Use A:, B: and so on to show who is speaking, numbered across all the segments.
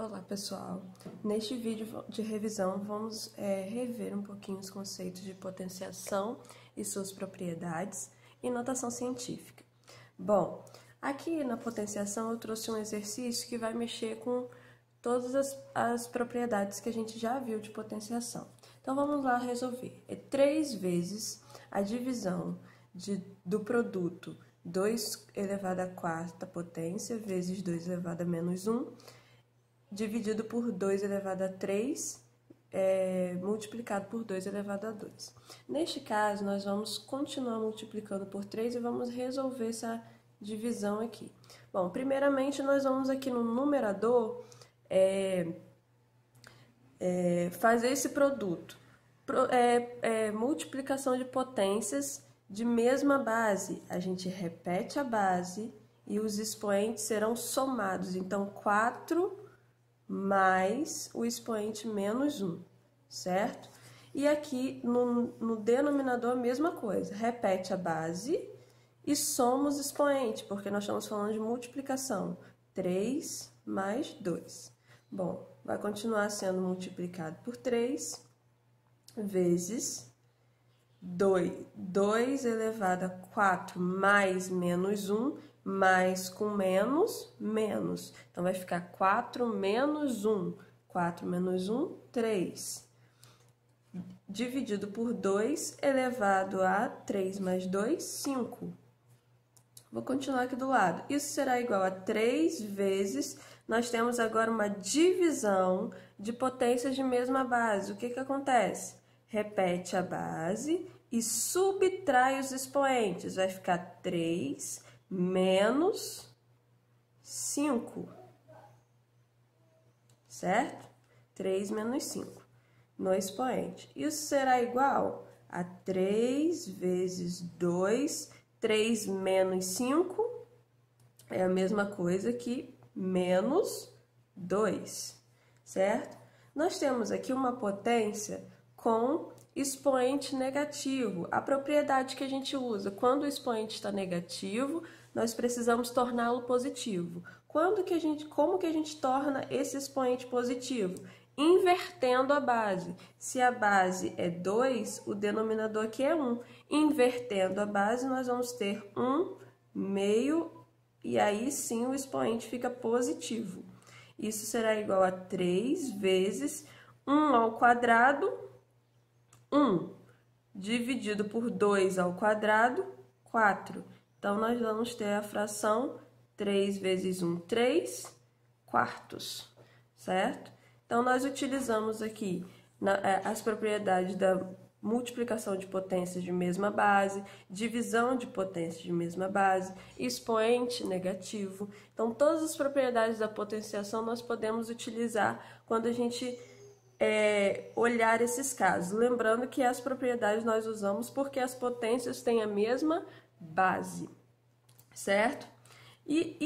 A: Olá pessoal, neste vídeo de revisão vamos rever um pouquinho os conceitos de potenciação e suas propriedades e notação científica. Bom, aqui na potenciação eu trouxe um exercício que vai mexer com todas as propriedades que a gente já viu de potenciação. Então vamos lá resolver. É 3 vezes a divisão do produto 2 elevado à quarta potência vezes 2 elevado a menos 1, dividido por 2 elevado a 3, multiplicado por 2 elevado a 2. Neste caso, nós vamos continuar multiplicando por 3 e vamos resolver essa divisão aqui. Bom, primeiramente, nós vamos aqui no numerador fazer esse produto. Multiplicação de potências de mesma base. A gente repete a base e os expoentes serão somados. Então, 4 mais o expoente menos 1, certo? E aqui no denominador a mesma coisa, repete a base e soma os expoentes, porque nós estamos falando de multiplicação, 3 mais 2. Bom, vai continuar sendo multiplicado por 3 vezes 2 elevado a 4 mais menos 1, mais com menos, menos. Então, vai ficar 4 menos 1. 4 menos 1, 3. Dividido por 2 elevado a 3 mais 2, 5. Vou continuar aqui do lado. Isso será igual a 3 vezes... Nós temos agora uma divisão de potências de mesma base. O que acontece? Repete a base e subtrai os expoentes. Vai ficar 3 menos 5, certo? 3 menos 5 no expoente. Isso será igual a 3 vezes 2, 3 menos 5 é a mesma coisa que menos 2, certo? Nós temos aqui uma potência com expoente negativo. A propriedade que a gente usa, quando o expoente está negativo, nós precisamos torná-lo positivo. Como que a gente torna esse expoente positivo? Invertendo a base. Se a base é 2, o denominador aqui é 1. Invertendo a base, nós vamos ter 1 meio, e aí sim o expoente fica positivo. Isso será igual a 3 vezes 1 ao quadrado, 1, dividido por 2 ao quadrado, 4. Então, nós vamos ter a fração 3 vezes 1, 3 quartos, certo? Então, nós utilizamos aqui as propriedades da multiplicação de potências de mesma base, divisão de potências de mesma base, expoente negativo. Então, todas as propriedades da potenciação nós podemos utilizar quando a gente olhar esses casos. Lembrando que as propriedades nós usamos porque as potências têm a mesma base, certo? E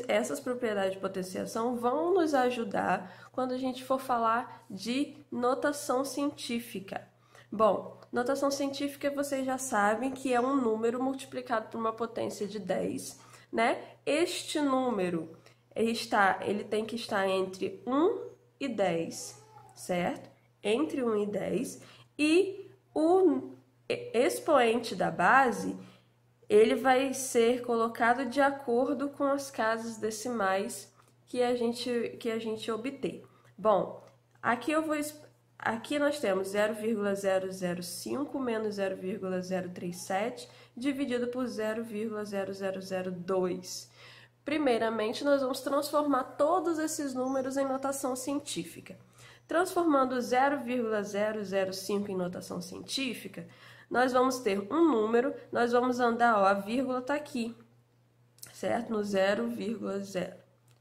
A: essas propriedades de potenciação vão nos ajudar quando a gente for falar de notação científica. Bom, notação científica vocês já sabem que é um número multiplicado por uma potência de 10, né? Este número ele tem que estar entre 1 e 10, certo? Entre 1 e 10, e o expoente da base, ele vai ser colocado de acordo com as casas decimais que a gente obter. Bom, aqui nós temos 0,005 menos 0,037 dividido por 0,0002. Primeiramente, nós vamos transformar todos esses números em notação científica. Transformando 0,005 em notação científica, nós vamos ter um número, nós vamos andar, ó, a vírgula está aqui, certo? No 0,0,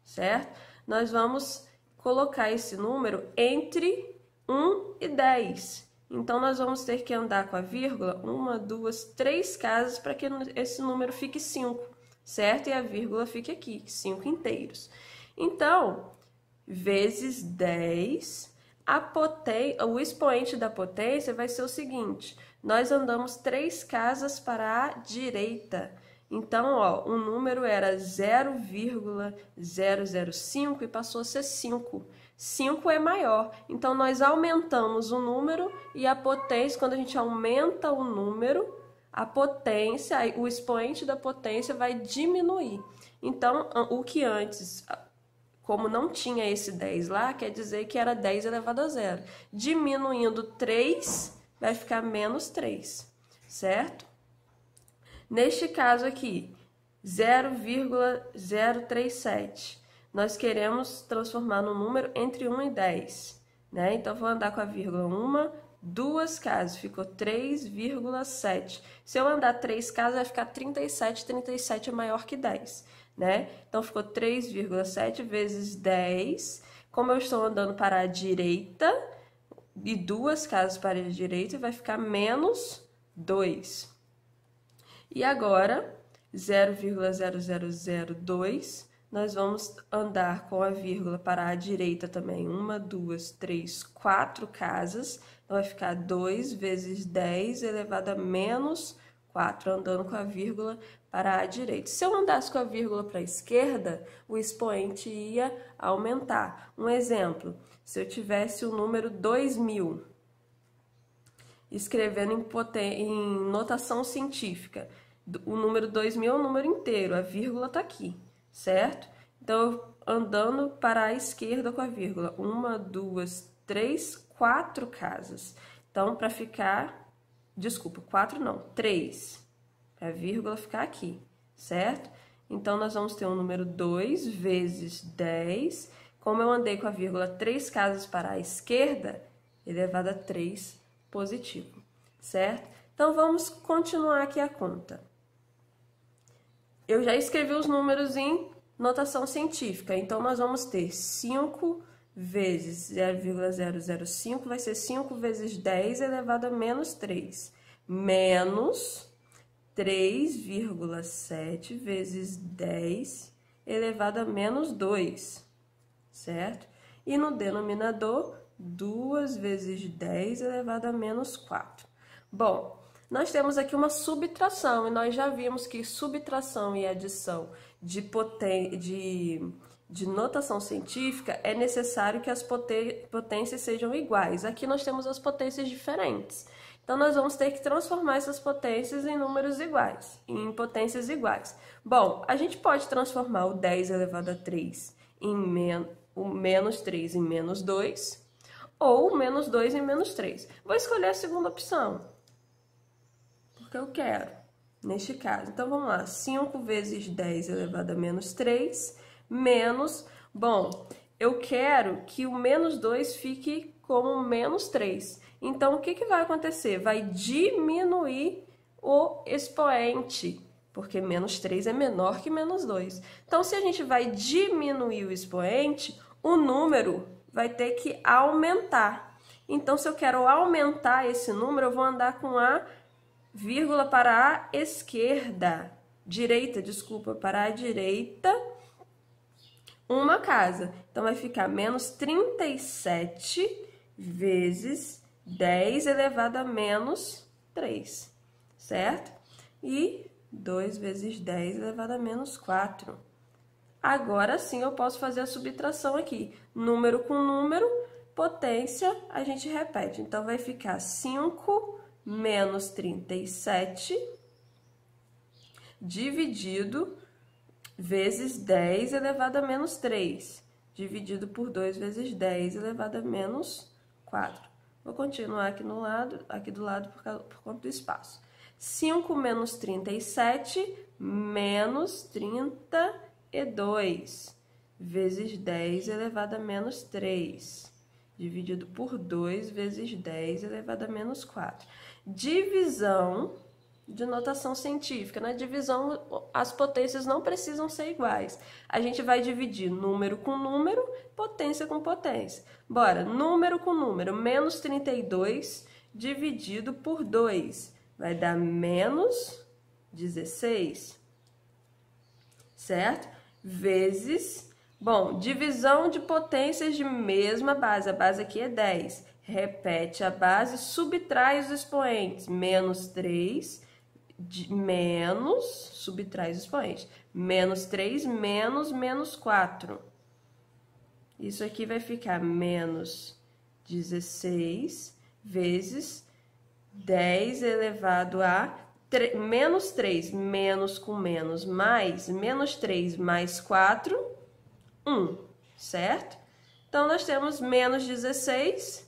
A: certo? Nós vamos colocar esse número entre 1 e 10. Então, nós vamos ter que andar com a vírgula 1, 2, 3 casas para que esse número fique 5, certo? E a vírgula fique aqui, 5 inteiros. Então, vezes 10, o expoente da potência vai ser o seguinte: nós andamos 3 casas para a direita. Então, ó, o número era 0,005 e passou a ser 5. 5 é maior. Então, nós aumentamos o número e a potência, quando a gente aumenta o número, a potência, o expoente da potência vai diminuir. Então, o que antes, como não tinha esse 10 lá, quer dizer que era 10 elevado a 0. Diminuindo 3, vai ficar menos 3, certo? Neste caso aqui, 0,037. Nós queremos transformar no número entre 1 e 10, né? Então, vou andar com a vírgula 1, 2 casas, ficou 3,7. Se eu andar 3 casas, vai ficar 37, 37 é maior que 10, né? Então, ficou 3,7 vezes 10. Como eu estou andando para a direita, e 2 casas para a direita, vai ficar menos 2. E agora, 0,0002, nós vamos andar com a vírgula para a direita também. 1, 2, 3, 4 casas. Então, vai ficar 2 vezes 10 elevado a menos 4, andando com a vírgula para a direita. Se eu andasse com a vírgula para a esquerda, o expoente ia aumentar. Um exemplo, se eu tivesse o número 2000, escrevendo em notação científica, o número 2000 é um número inteiro, a vírgula está aqui, certo? Então, andando para a esquerda com a vírgula, 1, 2, 3, 4 casas. Então, para ficar, desculpa, 4 não, 3, para a vírgula ficar aqui, certo? Então, nós vamos ter o número 2 vezes 10, como eu andei com a vírgula 3 casas para a esquerda, elevado a 3 positivo, certo? Então, vamos continuar aqui a conta. Eu já escrevi os números em notação científica, então nós vamos ter 5 vezes 0,005, vai ser 5 vezes 10 elevado a menos 3, menos 3,7 vezes 10 elevado a menos 2, certo? E no denominador, 2 vezes 10 elevado a menos 4. Bom, nós temos aqui uma subtração, e nós já vimos que subtração e adição de notação científica é necessário que as potências sejam iguais. Aqui nós temos as potências diferentes. Então, nós vamos ter que transformar essas potências em números iguais, em potências iguais. Bom, a gente pode transformar o 10 elevado a 3 o menos 3 em menos 2, ou o menos 2 em menos 3. Vou escolher a segunda opção, porque eu quero, neste caso. Então, vamos lá, 5 vezes 10 elevado a menos 3, menos... Bom, eu quero que o menos 2 fique como menos 3. Então, o que vai acontecer? Vai diminuir o expoente, porque menos 3 é menor que menos 2. Então, se a gente vai diminuir o expoente, o número vai ter que aumentar. Então, se eu quero aumentar esse número, eu vou andar com a vírgula para a esquerda, para a direita, uma casa. Então, vai ficar menos 37 vezes 10 elevado a menos 3, certo? E 2 vezes 10 elevado a menos 4. Agora sim eu posso fazer a subtração aqui. Número com número, potência, a gente repete. Então, vai ficar 5 menos 37 dividido vezes 10 elevado a menos 3, dividido por 2 vezes 10 elevado a menos 4. Vou continuar aqui do lado por conta do espaço. 5 menos 37 menos 32 vezes 10 elevado a menos 3, dividido por 2 vezes 10 elevado a menos 4. Divisão de notação científica. Na divisão, as potências não precisam ser iguais. A gente vai dividir número com número, potência com potência. Bora, número com número, menos 32 dividido por 2, vai dar menos 16, certo? Vezes, bom, divisão de potências de mesma base, a base aqui é 10. Repete a base, subtrai os expoentes, menos 3 menos, subtrai os expoentes, menos 3 menos 4. Isso aqui vai ficar menos 16 vezes 10 elevado a menos 3, menos com menos, mais, menos 3 mais 4, 1, certo? Então, nós temos menos 16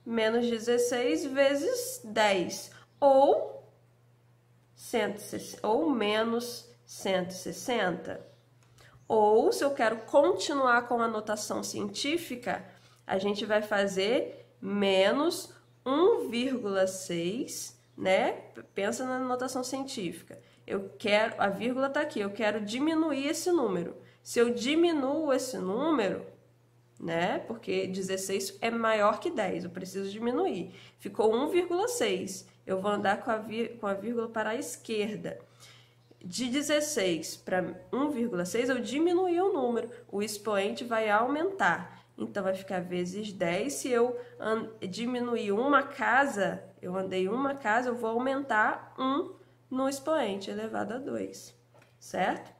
A: vezes 10, ou menos 160. Ou, se eu quero continuar com a notação científica, a gente vai fazer menos 1,6, né? Pensa na notação científica. A vírgula tá aqui, eu quero diminuir esse número. Se eu diminuo esse número, né? Porque 16 é maior que 10, eu preciso diminuir. Ficou 1,6. Eu vou andar com a vírgula para a esquerda. De 16 para 1,6, eu diminuí o número. O expoente vai aumentar. Então, vai ficar vezes 10. Se eu diminuir uma casa, eu andei uma casa, eu vou aumentar 1 no expoente elevado a 2, certo?